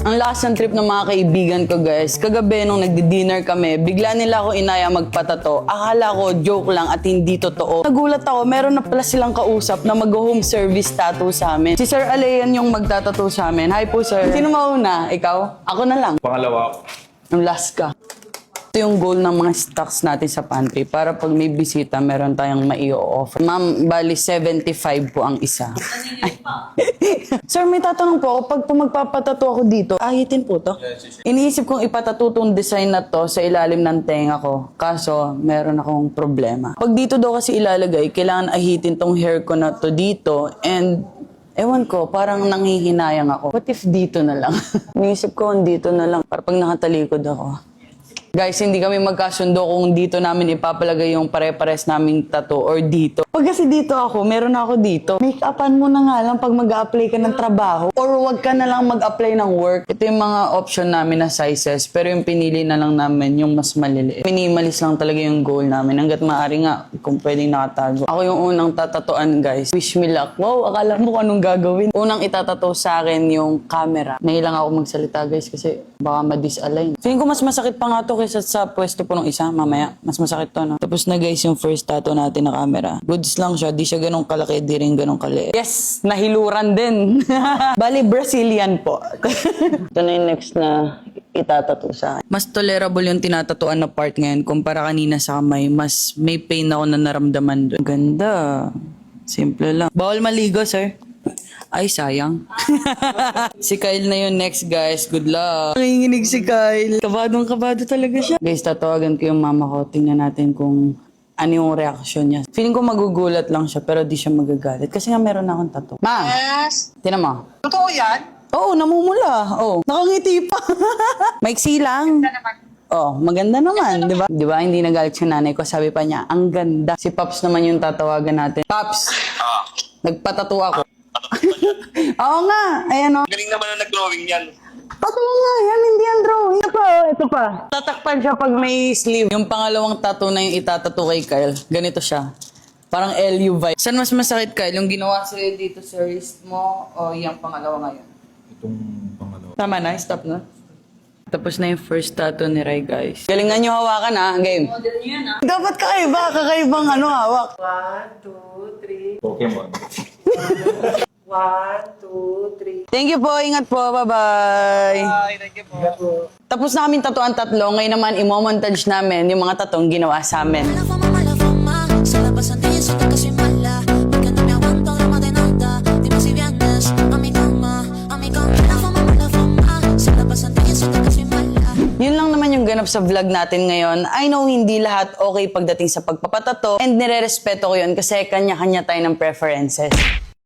Ang lakas ng trip ng mga kaibigan ko, guys. Kagabi nung nagdi-dinner kami, bigla nila ako inaya magpatato. Akala ko joke lang at hindi totoo. Nagulat ako, meron na pala silang kausap na mag-home service tattoo sa amin. Si Sir Alayan yung magtatato sa amin. Hi po, sir. Sino mauna? Ikaw? Ako na lang. Pangalawa ako. Ang last ka. Ito yung goal ng mga stocks natin sa pantry para pag may bisita, meron tayong mai-offer. Ma'am, bali 75 po ang isa. Sir, may tatanong po ako. Pag po magpapatato ako dito, ahitin po to? Iniisip kong ipatato tong design na to sa ilalim ng tenga ko. Kaso, meron akong problema. Pag dito daw kasi ilalagay, kailangan ahitin tong hair ko na to dito and ewan ko, parang nanghihinayang ako. What if dito na lang? Iniisip ko dito na lang para pag nakatalikod ako. Guys, hindi kami magkasundo kung dito namin ipapalagay yung pare-pares naming tattoo or dito. Pag kasi dito ako, meron ako dito. Make-upan mo na nga lang pag mag-a-apply ka ng trabaho or wag ka na lang mag-apply ng work. Ito yung mga option namin na sizes pero yung pinili na lang namin yung mas maliliit. Minimalist lang talaga yung goal namin. Hanggat maaari nga kung pwedeng nakatago. Ako yung unang tatatoan, guys. Wish me luck. Wow, akala mo kung anong gagawin. Unang itatato sa akin yung camera. Nahilang ako magsalita, guys, kasi baka ma-disalign. Feeling ko mas masakit pa nga to kaysa sa pwesto po nung isa, mamaya. Mas masakit to, no? Tapos na, guys, yung first tattoo natin na camera. Goods lang siya. Di siya ganun kalaki, di rin ganun kaliit. Yes! Nahiluran din. Bali, Brazilian po. Ito na yung next na itatato sa akin. Mas tolerable yung tinatatuan na part ngayon kumpara kanina sa kamay. Mas may pain ako na naramdaman doon. Ganda. Simple lang. Bawal maligo, sir. Ay, sayang. Si Kyle na yun next, guys. Good luck. Nanginginig si Kyle. Kabadong-kabado talaga siya. Guys, tatawagan ko yung mama ko. Tingnan natin kung ano yung reaksyon niya. Feeling ko magugulat lang siya, pero di siya magagalit. Kasi nga meron na akong tattoo. Ma! Yes! Tinan mo. Totoo yan? Oo, namumula. Oo, nakangiti pa. Maiksi lang. Oh, maganda naman, di ba? Di ba, hindi nagalit yung nanay ko. Sabi pa niya, ang ganda. Si Paps naman yung tatawagan natin. Paps! Nagpatato ako. Oo nga, ayan o. Galing naman na nag-drawing yan. Patuloy nga, yan, hindi yan drawing. Ito pa. Tatakpan siya pag may sleeve. Yung pangalawang tattoo na yung itatato kay Kyle, ganito siya. Parang LU vibe. Saan mas masakit, Kyle? Yung ginawa sa'yo dito sa wrist mo o yung pangalawa ngayon? Itong pangalawa. Tama na, stop na. Tapos na yung first tattoo ni Ray, guys. Galingan nyo hawakan, ha? Game. Model nyo yan, ha? Dapat kakaibang hawak. 1, 2, 3. Pokemon. 1, 2, 3. Thank you po, ingat po, bye-bye. Ay, thank you po. Tapos na kaming tatuan tatlo, ngayon naman imo-montage namin yung mga tatong ginawa sa amin. Mala fama, sa labas ang tingin sa kasi mala. Di ka na may aguantang lama de nada. Di mo si Viandes, a mi cama. La fama, sa labas ang tingin sa kasi mala. Yun lang naman yung ganap sa vlog natin ngayon. I know hindi lahat okay pagdating sa pagpapatato and nire-respeto ko yun kasi kanya-kanya tayo ng preferences.